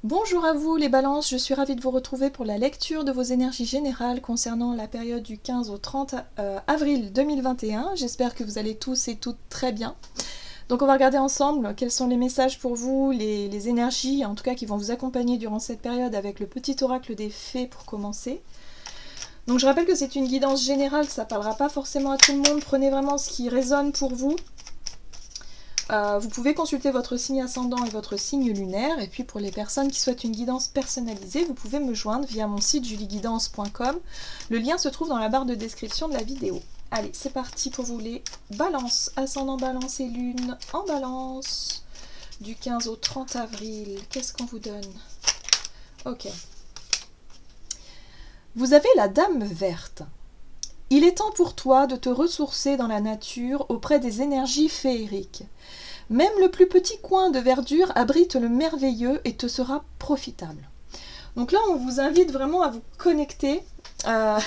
Bonjour à vous les balances, je suis ravie de vous retrouver pour la lecture de vos énergies générales concernant la période du 15 au 30 avril 2021. J'espère que vous allez tous et toutes très bien. Donc on va regarder ensemble quels sont les messages pour vous, les énergies en tout cas qui vont vous accompagner durant cette période avec le petit oracle des fées pour commencer. Donc je rappelle que c'est une guidance générale, ça ne parlera pas forcément à tout le monde, prenez vraiment ce qui résonne pour vous. Vous pouvez consulter votre signe ascendant et votre signe lunaire, et puis pour les personnes qui souhaitent une guidance personnalisée, vous pouvez me joindre via mon site julieguidance.com. Le lien se trouve dans la barre de description de la vidéo. Allez, c'est parti pour vous les balances, ascendant balance et lune en balance, du 15 au 30 avril. Qu'est-ce qu'on vous donne? Ok. Vous avez la dame verte. Il est temps pour toi de te ressourcer dans la nature auprès des énergies féeriques. Même le plus petit coin de verdure abrite le merveilleux et te sera profitable. Donc là, on vous invite vraiment à vous connecter à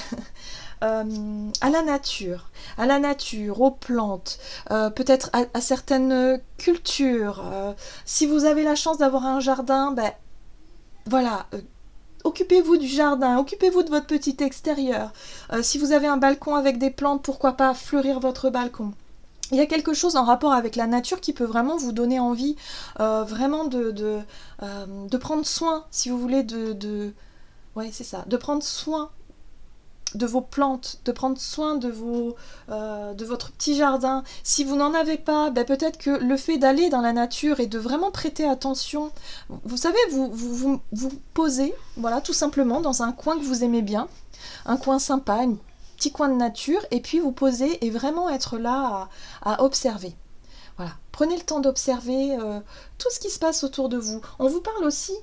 la nature, aux plantes, peut-être à certaines cultures. Si vous avez la chance d'avoir un jardin, ben voilà. Occupez-vous du jardin, occupez-vous de votre petit extérieur. Si vous avez un balcon avec des plantes, pourquoi pas fleurir votre balcon. Il y a quelque chose en rapport avec la nature qui peut vraiment vous donner envie vraiment de prendre soin, si vous voulez, ouais, c'est ça, de prendre soin de vos plantes, de prendre soin de votre petit jardin. Si vous n'en avez pas, ben peut-être que le fait d'aller dans la nature et de vraiment prêter attention, vous savez, vous posez, voilà, tout simplement dans un coin que vous aimez bien, un coin sympa, un petit coin de nature, et puis vous posez et vraiment être là à observer. Voilà, prenez le temps d'observer tout ce qui se passe autour de vous. On vous parle aussi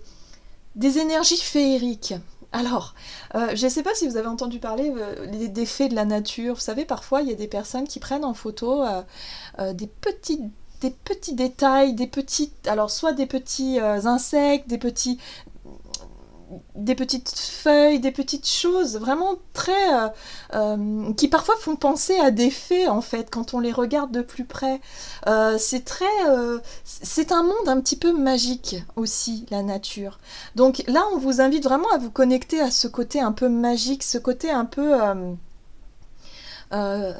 des énergies féeriques. Alors, je ne sais pas si vous avez entendu parler des fées de la nature. Vous savez, parfois, il y a des personnes qui prennent en photo des petits détails, alors soit des petits insectes, des petites feuilles, des petites choses vraiment très qui parfois font penser à des fées en fait quand on les regarde de plus près. C'est un monde un petit peu magique aussi, la nature. Donc là on vous invite vraiment à vous connecter à ce côté un peu magique, ce côté un peu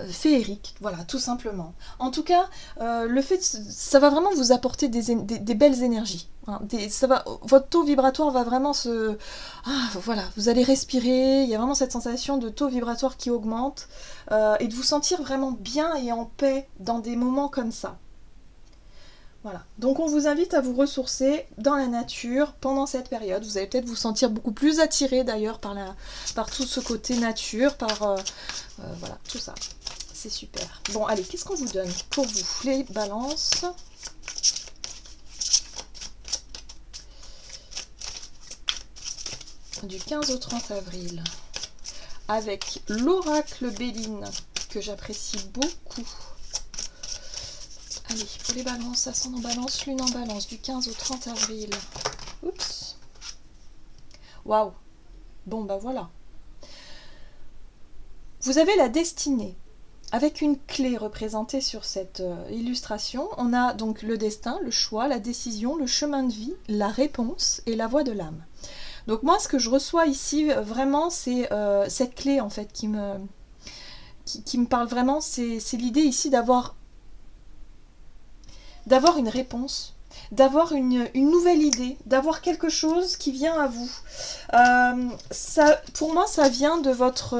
féerique, voilà, tout simplement. En tout cas, le fait, ça va vraiment vous apporter des belles énergies. Hein, votre taux vibratoire va vraiment voilà, vous allez respirer, il y a vraiment cette sensation de taux vibratoire qui augmente et de vous sentir vraiment bien et en paix dans des moments comme ça. Voilà. Donc on vous invite à vous ressourcer dans la nature pendant cette période. Vous allez peut-être vous sentir beaucoup plus attiré d'ailleurs par tout ce côté nature, voilà, tout ça. C'est super. Bon, allez, qu'est-ce qu'on vous donne pour vous, les balances? Du 15 au 30 avril. Avec l'oracle Béline, que j'apprécie beaucoup. Allez, pour les balances, ascendant balance, lune en balance, du 15 au 30 avril. Oups. Waouh. Bon, bah voilà. Vous avez la destinée. Avec une clé représentée sur cette illustration, on a donc le destin, le choix, la décision, le chemin de vie, la réponse et la voie de l'âme. Donc moi, ce que je reçois ici, vraiment, c'est cette clé, en fait, qui me parle vraiment. C'est l'idée ici d'avoir une réponse, d'avoir une nouvelle idée, d'avoir quelque chose qui vient à vous. Pour moi, ça vient de votre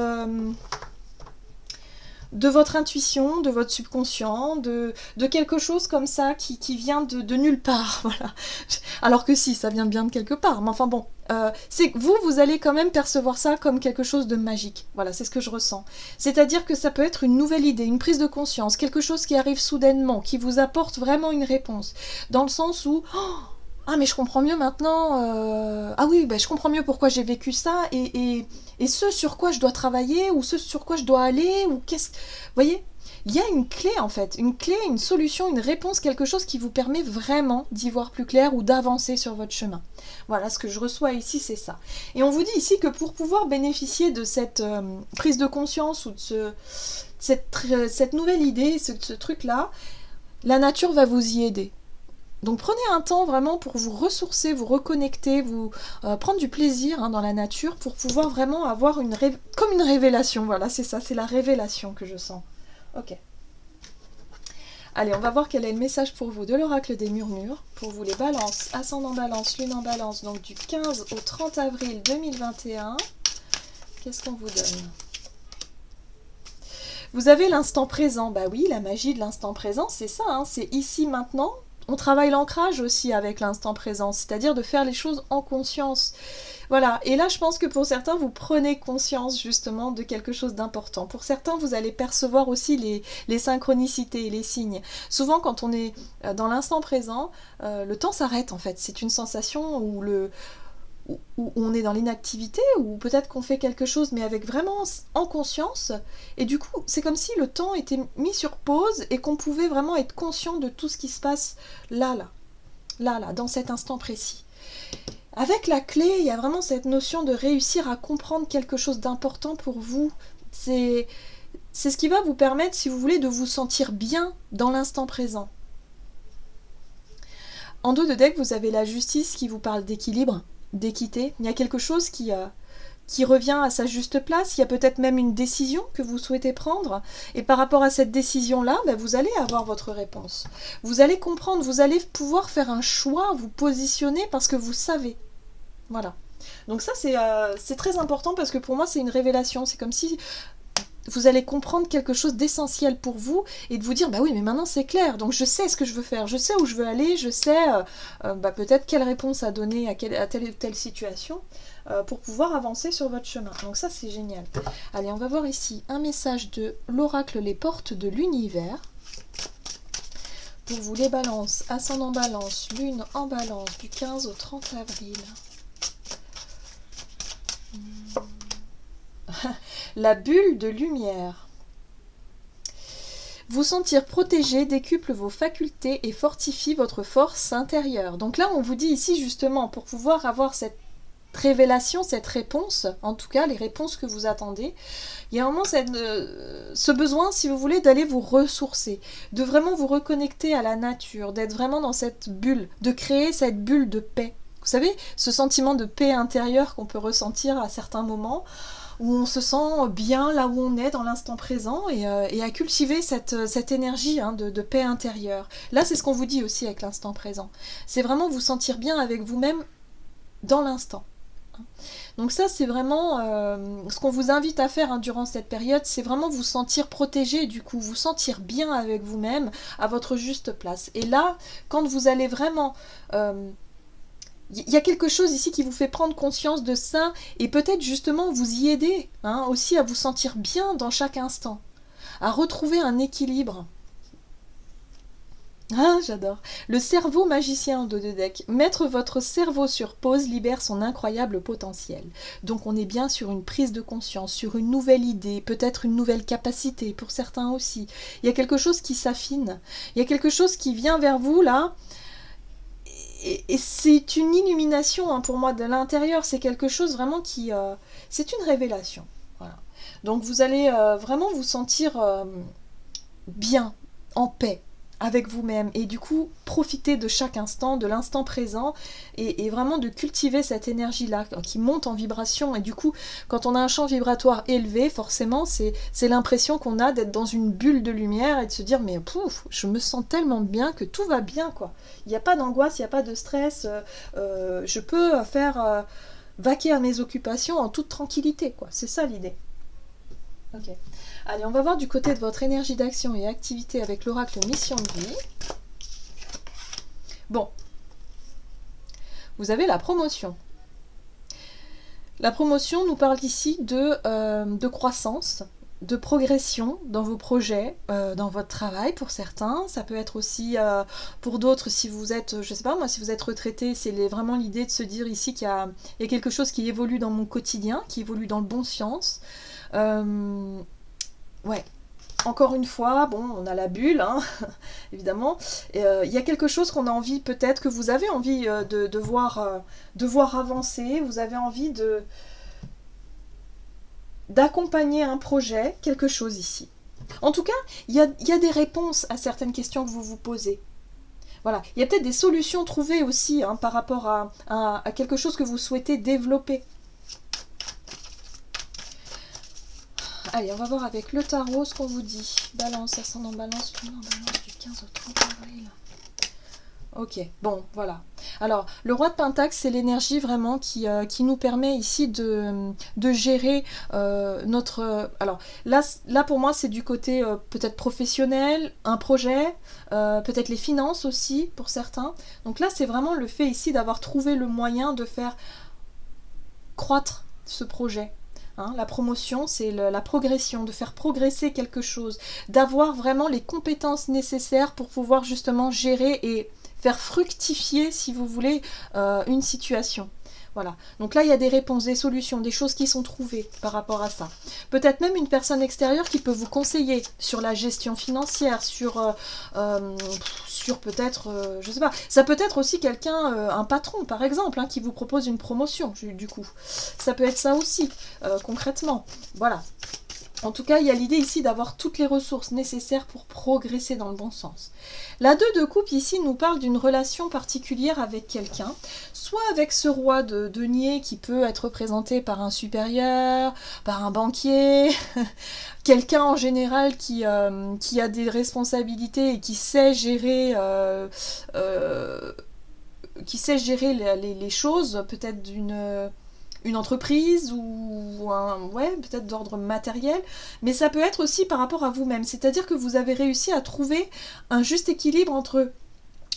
intuition, de votre subconscient, de quelque chose comme ça qui vient de nulle part, voilà. Alors que si, ça vient bien de quelque part, mais enfin bon, c'est que vous allez quand même percevoir ça comme quelque chose de magique, voilà, c'est ce que je ressens. C'est-à-dire que ça peut être une nouvelle idée, une prise de conscience, quelque chose qui arrive soudainement, qui vous apporte vraiment une réponse, dans le sens où... ah mais je comprends mieux maintenant, ah oui, je comprends mieux pourquoi j'ai vécu ça, et ce sur quoi je dois travailler, ou ce sur quoi je dois aller, ou qu'est-ce... Vous voyez, il y a une clé en fait, une clé, une solution, une réponse, quelque chose qui vous permet vraiment d'y voir plus clair ou d'avancer sur votre chemin. Voilà, ce que je reçois ici, c'est ça. Et on vous dit ici que pour pouvoir bénéficier de cette prise de conscience, ou de cette nouvelle idée, ce truc-là, la nature va vous y aider. Donc prenez un temps vraiment pour vous ressourcer, vous reconnecter, vous prendre du plaisir dans la nature pour pouvoir vraiment avoir comme une révélation. Voilà, c'est ça, c'est la révélation que je sens. Ok. Allez, on va voir quel est le message pour vous de l'oracle des murmures. Pour vous les balances, ascendant balance, lune en balance, donc du 15 au 30 avril 2021. Qu'est-ce qu'on vous donne? Vous avez l'instant présent. Bah oui, la magie de l'instant présent, c'est ça, c'est ici, maintenant. On travaille l'ancrage aussi avec l'instant présent, c'est-à-dire de faire les choses en conscience. Voilà, et là je pense que pour certains, vous prenez conscience justement de quelque chose d'important. Pour certains, vous allez percevoir aussi les synchronicités, les signes. Souvent quand on est dans l'instant présent, le temps s'arrête en fait. C'est une sensation où on est dans l'inactivité, ou peut-être qu'on fait quelque chose mais avec vraiment en conscience, et du coup c'est comme si le temps était mis sur pause et qu'on pouvait vraiment être conscient de tout ce qui se passe là, dans cet instant précis. Avec la clé, il y a vraiment cette notion de réussir à comprendre quelque chose d'important pour vous. C'est ce qui va vous permettre, si vous voulez, de vous sentir bien dans l'instant présent. En dos de deck, vous avez la justice qui vous parle d'équilibre, d'équité. Il y a quelque chose qui revient à sa juste place. Il y a peut-être même une décision que vous souhaitez prendre. Et par rapport à cette décision-là, vous allez avoir votre réponse. Vous allez comprendre, vous allez pouvoir faire un choix, vous positionner parce que vous savez. Voilà. Donc ça, c'est très important parce que pour moi, c'est une révélation. C'est comme si vous allez comprendre quelque chose d'essentiel pour vous et de vous dire, bah oui, mais maintenant c'est clair, donc je sais ce que je veux faire, je sais où je veux aller, je sais peut-être quelle réponse à donner à telle ou telle situation pour pouvoir avancer sur votre chemin. Donc ça, c'est génial. Allez, on va voir ici un message de l'oracle Les Portes de l'Univers. Pour vous, les balances, ascendant balance, lune en balance, du 15 au 30 avril. La bulle de lumière. Vous sentir protégé décuple vos facultés et fortifie votre force intérieure. Donc là, on vous dit ici justement, pour pouvoir avoir cette révélation, cette réponse, en tout cas les réponses que vous attendez, il y a vraiment ce besoin, si vous voulez, d'aller vous ressourcer, de vraiment vous reconnecter à la nature, d'être vraiment dans cette bulle, de créer cette bulle de paix. Vous savez, ce sentiment de paix intérieure qu'on peut ressentir à certains moments, où on se sent bien là où on est dans l'instant présent et à cultiver cette énergie de paix intérieure. Là, c'est ce qu'on vous dit aussi avec l'instant présent. C'est vraiment vous sentir bien avec vous-même dans l'instant. Donc ça, c'est vraiment ce qu'on vous invite à faire durant cette période, c'est vraiment vous sentir protégé, du coup, vous sentir bien avec vous-même à votre juste place. Et là, quand vous allez vraiment... il y a quelque chose ici qui vous fait prendre conscience de ça et peut-être justement vous y aider aussi à vous sentir bien dans chaque instant, à retrouver un équilibre. Ah, j'adore. Le cerveau magicien en dos de deck. Mettre votre cerveau sur pause libère son incroyable potentiel. Donc on est bien sur une prise de conscience, sur une nouvelle idée, peut-être une nouvelle capacité pour certains aussi. Il y a quelque chose qui s'affine. Il y a quelque chose qui vient vers vous là. Et c'est une illumination pour moi de l'intérieur, c'est quelque chose vraiment qui... c'est une révélation. Voilà. Donc vous allez vraiment vous sentir bien, en paix avec vous-même et du coup profiter de chaque instant, de l'instant présent et vraiment de cultiver cette énergie-là qui monte en vibration. Et du coup, quand on a un champ vibratoire élevé, forcément, c'est l'impression qu'on a d'être dans une bulle de lumière et de se dire mais pouf, je me sens tellement bien que tout va bien, quoi. Il n'y a pas d'angoisse, il n'y a pas de stress, je peux faire vaquer à mes occupations en toute tranquillité, quoi. C'est ça l'idée. Ok. Allez, on va voir du côté de votre énergie d'action et activité avec l'oracle Mission de vie. Bon. Vous avez la promotion. La promotion nous parle ici de croissance, de progression dans vos projets, dans votre travail pour certains. Ça peut être aussi pour d'autres, si vous êtes, je sais pas moi, si vous êtes retraité, c'est vraiment l'idée de se dire ici qu'il y a quelque chose qui évolue dans mon quotidien, qui évolue dans le bon sens. Ouais, encore une fois, bon, on a la bulle, évidemment. Il y a quelque chose qu'on a envie, peut-être que vous avez envie de voir avancer. Vous avez envie d'accompagner un projet, quelque chose ici. En tout cas, il y a des réponses à certaines questions que vous vous posez. Voilà, il y a peut-être des solutions trouvées aussi hein, par rapport à quelque chose que vous souhaitez développer. Allez, on va voir avec le tarot ce qu'on vous dit. Balance, ascendant balance, lune en balance du 15 au 30 avril. Ok, bon, voilà. Alors, le roi de Pentacle, c'est l'énergie vraiment qui nous permet ici de gérer notre... alors, là, pour moi, c'est du côté peut-être professionnel, un projet, peut-être les finances aussi, pour certains. Donc là, c'est vraiment le fait ici d'avoir trouvé le moyen de faire croître ce projet. Hein, la promotion, c'est la progression, de faire progresser quelque chose, d'avoir vraiment les compétences nécessaires pour pouvoir justement gérer et faire fructifier, si vous voulez, une situation. Voilà. Donc là, il y a des réponses, des solutions, des choses qui sont trouvées par rapport à ça. Peut-être même une personne extérieure qui peut vous conseiller sur la gestion financière, sur peut-être, je sais pas. Ça peut être aussi quelqu'un, un patron par exemple, hein, qui vous propose une promotion, du coup. Ça peut être ça aussi, concrètement. Voilà. En tout cas, il y a l'idée ici d'avoir toutes les ressources nécessaires pour progresser dans le bon sens. La 2 de coupe ici nous parle d'une relation particulière avec quelqu'un, soit avec ce roi de denier qui peut être représenté par un supérieur, par un banquier, quelqu'un en général qui a des responsabilités et qui sait gérer... les choses, peut-être une entreprise ou peut-être d'ordre matériel, mais ça peut être aussi par rapport à vous-même, c'est-à-dire que vous avez réussi à trouver un juste équilibre entre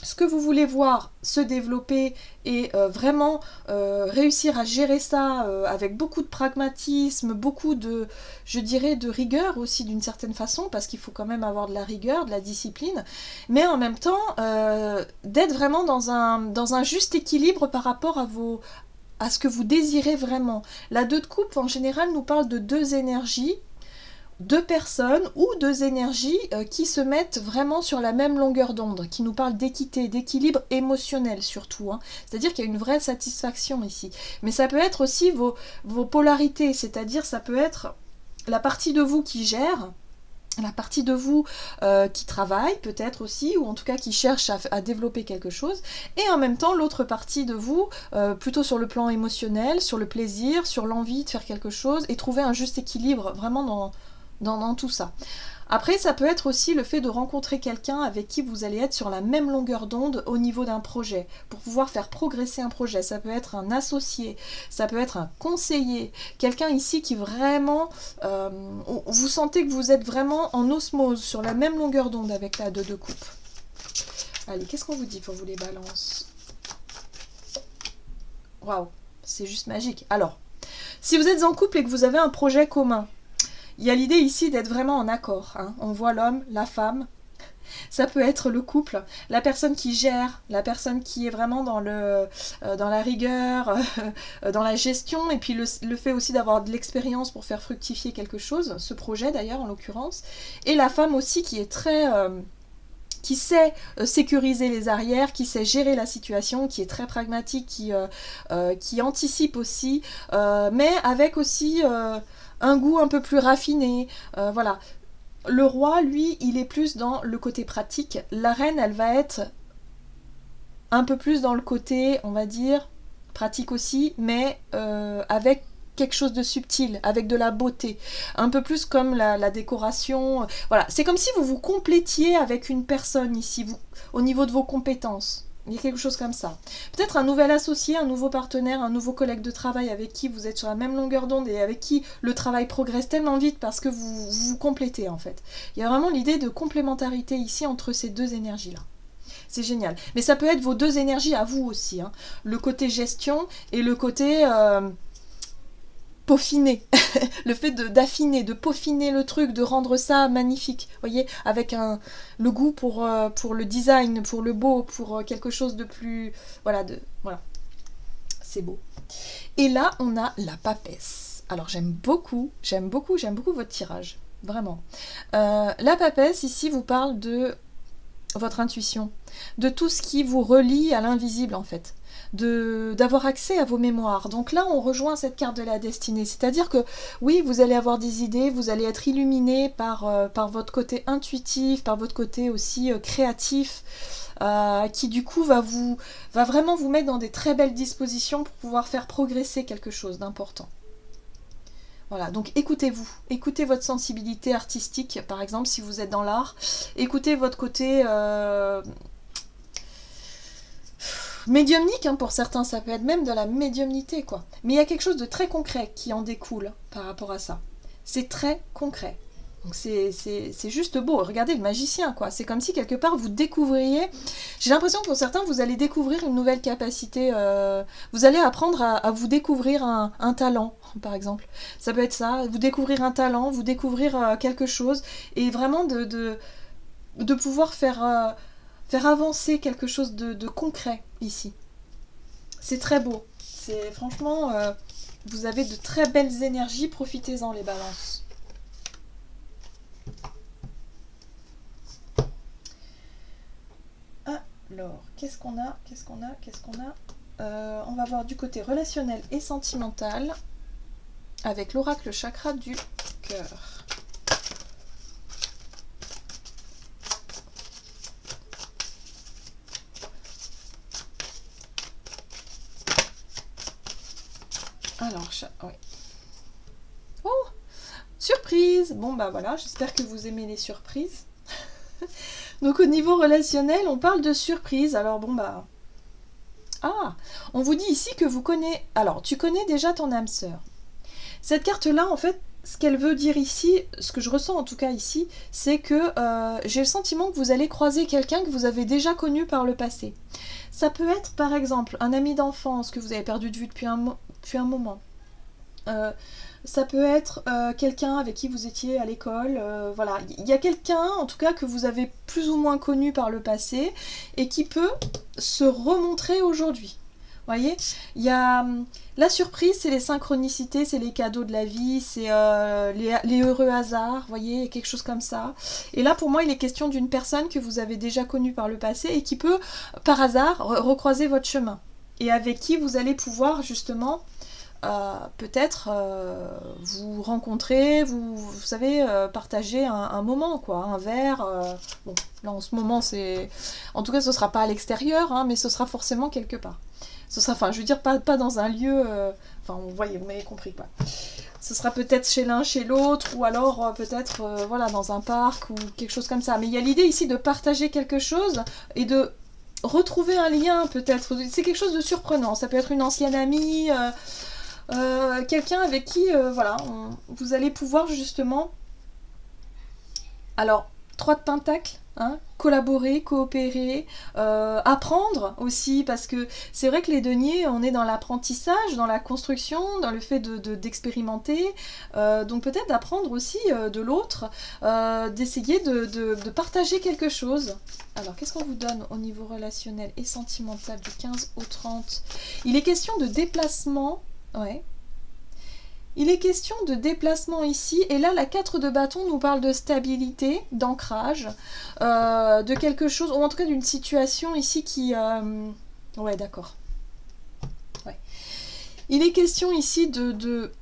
ce que vous voulez voir se développer et vraiment réussir à gérer ça avec beaucoup de pragmatisme, beaucoup de, je dirais, de rigueur aussi d'une certaine façon, parce qu'il faut quand même avoir de la rigueur, de la discipline, mais en même temps d'être vraiment dans un juste équilibre par rapport à ce que vous désirez vraiment. La 2 de coupe, en général, nous parle de 2 énergies, 2 personnes ou 2 énergies qui se mettent vraiment sur la même longueur d'onde, qui nous parlent d'équité, d'équilibre émotionnel surtout. Hein. C'est-à-dire qu'il y a une vraie satisfaction ici. Mais ça peut être aussi vos polarités, c'est-à-dire ça peut être la partie de vous qui gère, la partie de vous qui travaille peut-être aussi, ou en tout cas qui cherche à développer quelque chose, et en même temps l'autre partie de vous, plutôt sur le plan émotionnel, sur le plaisir, sur l'envie de faire quelque chose, et trouver un juste équilibre vraiment dans tout ça. Après, ça peut être aussi le fait de rencontrer quelqu'un avec qui vous allez être sur la même longueur d'onde au niveau d'un projet, pour pouvoir faire progresser un projet. Ça peut être un associé, ça peut être un conseiller, quelqu'un ici qui vraiment... vous sentez que vous êtes vraiment en osmose, sur la même longueur d'onde avec la 2 de coupe. Allez, qu'est-ce qu'on vous dit pour vous les balances? Waouh, c'est juste magique. Alors, si vous êtes en couple et que vous avez un projet commun, il y a l'idée ici d'être vraiment en accord. Hein. On voit l'homme, la femme. Ça peut être le couple, la personne qui gère, la personne qui est vraiment dans la rigueur, dans la gestion, et puis le fait aussi d'avoir de l'expérience pour faire fructifier quelque chose, ce projet d'ailleurs en l'occurrence, et la femme aussi qui est très... qui sait sécuriser les arrières, qui sait gérer la situation, qui est très pragmatique, qui anticipe aussi, mais avec aussi... un goût un peu plus raffiné, voilà. Le roi, lui, il est plus dans le côté pratique. La reine, elle va être un peu plus dans le côté, on va dire, pratique aussi, mais avec quelque chose de subtil, avec de la beauté. Un peu plus comme la décoration. Voilà, c'est comme si vous vous complétiez avec une personne ici, au niveau de vos compétences. Il y a quelque chose comme ça. Peut-être un nouvel associé, un nouveau partenaire, un nouveau collègue de travail avec qui vous êtes sur la même longueur d'onde et avec qui le travail progresse tellement vite parce que vous vous complétez en fait. Il y a vraiment l'idée de complémentarité ici entre ces 2 énergies-là. C'est génial. Mais ça peut être vos 2 énergies à vous aussi. Hein. Le côté gestion et le côté... peaufiner, le fait d'affiner, de peaufiner le truc, de rendre ça magnifique, voyez, avec le goût pour le design, pour le beau, pour quelque chose de plus, voilà, c'est beau. Et là, on a la papesse. Alors j'aime beaucoup votre tirage, vraiment. La papesse ici vous parle de votre intuition, de tout ce qui vous relie à l'invisible en fait. D'avoir accès à vos mémoires. Donc là, on rejoint cette carte de la destinée. C'est-à-dire que, oui, vous allez avoir des idées, vous allez être illuminé par votre côté intuitif, par votre côté aussi créatif. qui du coup va vraiment vous mettre dans des très belles dispositions pour pouvoir faire progresser quelque chose d'important. Voilà, donc écoutez-vous, écoutez votre sensibilité artistique, par exemple, si vous êtes dans l'art, écoutez votre côté médiumnique, hein, pour certains, ça peut être même de la médiumnité, quoi. Mais il y a quelque chose de très concret qui en découle par rapport à ça. C'est très concret. Donc c'est juste beau. Regardez le magicien, quoi. C'est comme si quelque part vous découvriez. J'ai l'impression que pour certains, vous allez découvrir une nouvelle capacité. Vous allez apprendre à vous découvrir un talent, par exemple. Ça peut être ça. Vous découvrir un talent, vous découvrir quelque chose. Et vraiment de pouvoir faire avancer quelque chose de concret ici. C'est très beau. C'est franchement, vous avez de très belles énergies. Profitez-en, les balances. Alors, qu'est-ce qu'on a? On va voir du côté relationnel et sentimental avec l'oracle chakra du cœur. Alors, ouais. Oh, surprise! Bon, bah voilà, j'espère que vous aimez les surprises. Donc au niveau relationnel, on parle de surprise. Alors bon bah... Ah, on vous dit ici que vous connaissez... Alors, tu connais déjà ton âme sœur. Cette carte-là, en fait, ce qu'elle veut dire ici, ce que je ressens en tout cas ici, c'est que j'ai le sentiment que vous allez croiser quelqu'un que vous avez déjà connu par le passé. Ça peut être, par exemple, un ami d'enfance que vous avez perdu de vue depuis un moment. Ça peut être quelqu'un avec qui vous étiez à l'école, voilà. Il y a quelqu'un, en tout cas, que vous avez plus ou moins connu par le passé et qui peut se remontrer aujourd'hui. Vous voyez, il y a la surprise, c'est les synchronicités, c'est les cadeaux de la vie, c'est les heureux hasards, vous voyez, quelque chose comme ça. Et là, pour moi, il est question d'une personne que vous avez déjà connue par le passé et qui peut, par hasard, recroiser votre chemin. Et avec qui vous allez pouvoir, justement... peut-être vous rencontrer, vous savez, partager un moment, quoi, un verre. Bon, là en ce moment, c'est... En tout cas, ce sera pas à l'extérieur, hein, mais ce sera forcément quelque part. Ce sera, enfin, je veux dire, pas dans un lieu... Enfin, vous voyez, vous m'avez compris, quoi. Ce sera peut-être chez l'un, chez l'autre, ou alors peut-être, voilà, dans un parc, ou quelque chose comme ça. Mais il y a l'idée ici de partager quelque chose et de retrouver un lien, peut-être. C'est quelque chose de surprenant. Ça peut être une ancienne amie... quelqu'un avec qui, voilà, vous allez pouvoir justement... Alors, 3 de pentacles, hein, collaborer, coopérer, apprendre aussi, parce que c'est vrai que les deniers, on est dans l'apprentissage, dans la construction, dans le fait d'expérimenter, donc peut-être d'apprendre aussi de l'autre, d'essayer de partager quelque chose. Alors, qu'est-ce qu'on vous donne au niveau relationnel et sentimental du 15 au 30? Il est question de déplacement. Ouais. Il est question de déplacement ici, et là la 4 de bâton nous parle de stabilité, d'ancrage, de quelque chose, ou en tout cas d'une situation ici qui... Ouais, d'accord. Ouais. Il est question ici de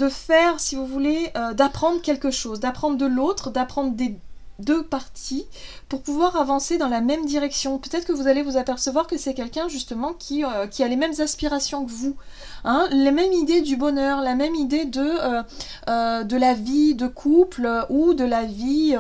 faire, si vous voulez, d'apprendre quelque chose, d'apprendre de l'autre, d'apprendre des deux parties pour pouvoir avancer dans la même direction. Peut-être que vous allez vous apercevoir que c'est quelqu'un justement qui a les mêmes aspirations que vous, hein, les mêmes idées du bonheur, la même idée de la vie de couple ou de la vie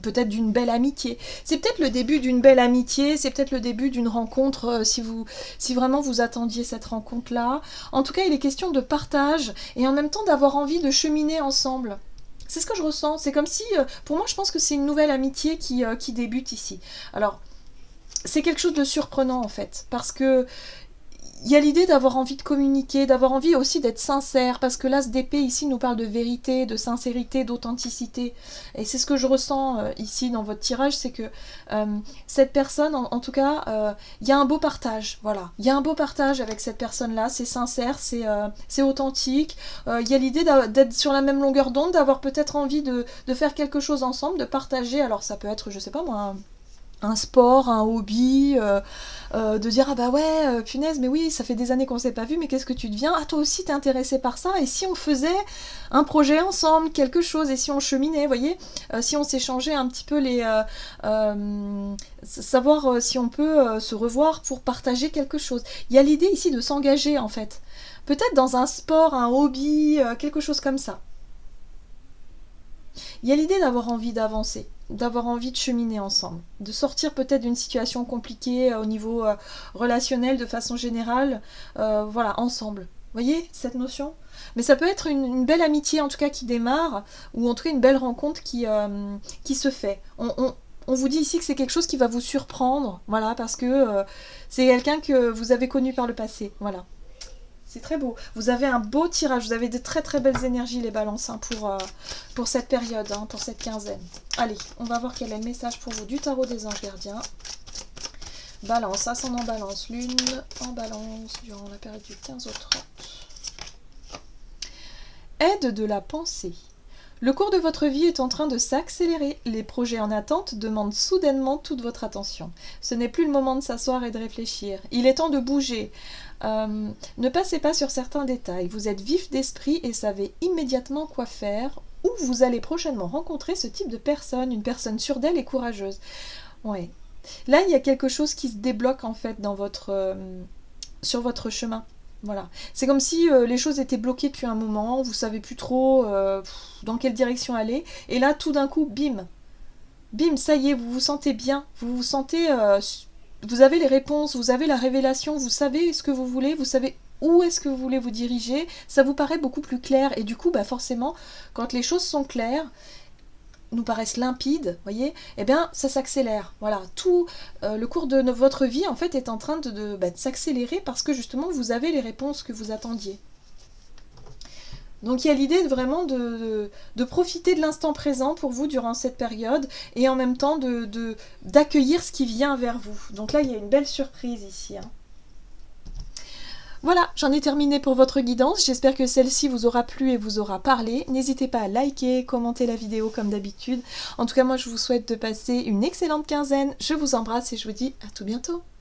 peut-être d'une belle amitié. C'est peut-être le début d'une belle amitié, c'est peut-être le début d'une rencontre si vraiment vous attendiez cette rencontre-là. En tout cas, il est question de partage et en même temps d'avoir envie de cheminer ensemble. C'est ce que je ressens. C'est comme si, pour moi, je pense que c'est une nouvelle amitié qui débute ici. Alors, c'est quelque chose de surprenant, en fait. Parce que il y a l'idée d'avoir envie de communiquer, d'avoir envie aussi d'être sincère. Parce que l'as d'épée, ici, nous parle de vérité, de sincérité, d'authenticité. Et c'est ce que je ressens ici dans votre tirage. C'est que cette personne, en tout cas, il y a un beau partage. Voilà. Il y a un beau partage avec cette personne-là. C'est sincère, c'est authentique. Il y a l'idée d'être sur la même longueur d'onde, d'avoir peut-être envie de faire quelque chose ensemble, de partager. Alors, ça peut être, je sais pas moi... un sport, un hobby, de dire ah bah ouais, punaise, mais oui, ça fait des années qu'on s'est pas vu, mais qu'est-ce que tu deviens? Ah toi aussi t'es intéressé par ça, et si on faisait un projet ensemble, quelque chose, et si on cheminait, vous voyez, si on s'échangeait un petit peu savoir si on peut se revoir pour partager quelque chose. Il y a l'idée ici de s'engager en fait. Peut-être dans un sport, un hobby, quelque chose comme ça. Il y a l'idée d'avoir envie d'avancer, d'avoir envie de cheminer ensemble, de sortir peut-être d'une situation compliquée au niveau relationnel de façon générale, voilà, ensemble. Vous voyez cette notion? Mais ça peut être une belle amitié en tout cas qui démarre, ou en tout cas une belle rencontre qui se fait. On vous dit ici que c'est quelque chose qui va vous surprendre, voilà, parce que c'est quelqu'un que vous avez connu par le passé, voilà. C'est très beau. Vous avez un beau tirage. Vous avez de très très belles énergies, les balances, hein, pour cette période, hein, pour cette quinzaine. Allez, on va voir quel est le message pour vous du tarot des anges gardiens. Balance, ascendant balance, lune en balance durant la période du 15 au 30. Aide de la pensée. Le cours de votre vie est en train de s'accélérer. Les projets en attente demandent soudainement toute votre attention. Ce n'est plus le moment de s'asseoir et de réfléchir. Il est temps de bouger. Ne passez pas sur certains détails. Vous êtes vif d'esprit et savez immédiatement quoi faire. Ou vous allez prochainement rencontrer ce type de personne, une personne sûre d'elle et courageuse. Ouais. Là, il y a quelque chose qui se débloque en fait sur votre chemin. Voilà. C'est comme si les choses étaient bloquées depuis un moment, vous savez plus trop dans quelle direction aller, et là tout d'un coup, bim, bim, ça y est, vous vous sentez bien, vous vous sentez, vous avez les réponses, vous avez la révélation, vous savez ce que vous voulez, vous savez où est-ce que vous voulez vous diriger, ça vous paraît beaucoup plus clair, et du coup, bah forcément, quand les choses sont claires, nous paraissent limpides, voyez, eh bien ça s'accélère. Voilà, tout le cours de votre vie en fait est en train de s'accélérer parce que justement vous avez les réponses que vous attendiez. Donc il y a l'idée vraiment de profiter de l'instant présent pour vous durant cette période et en même temps d'accueillir ce qui vient vers vous. Donc là il y a une belle surprise ici, hein. Voilà, j'en ai terminé pour votre guidance. J'espère que celle-ci vous aura plu et vous aura parlé. N'hésitez pas à liker, commenter la vidéo comme d'habitude. En tout cas, moi, je vous souhaite de passer une excellente quinzaine. Je vous embrasse et je vous dis à tout bientôt.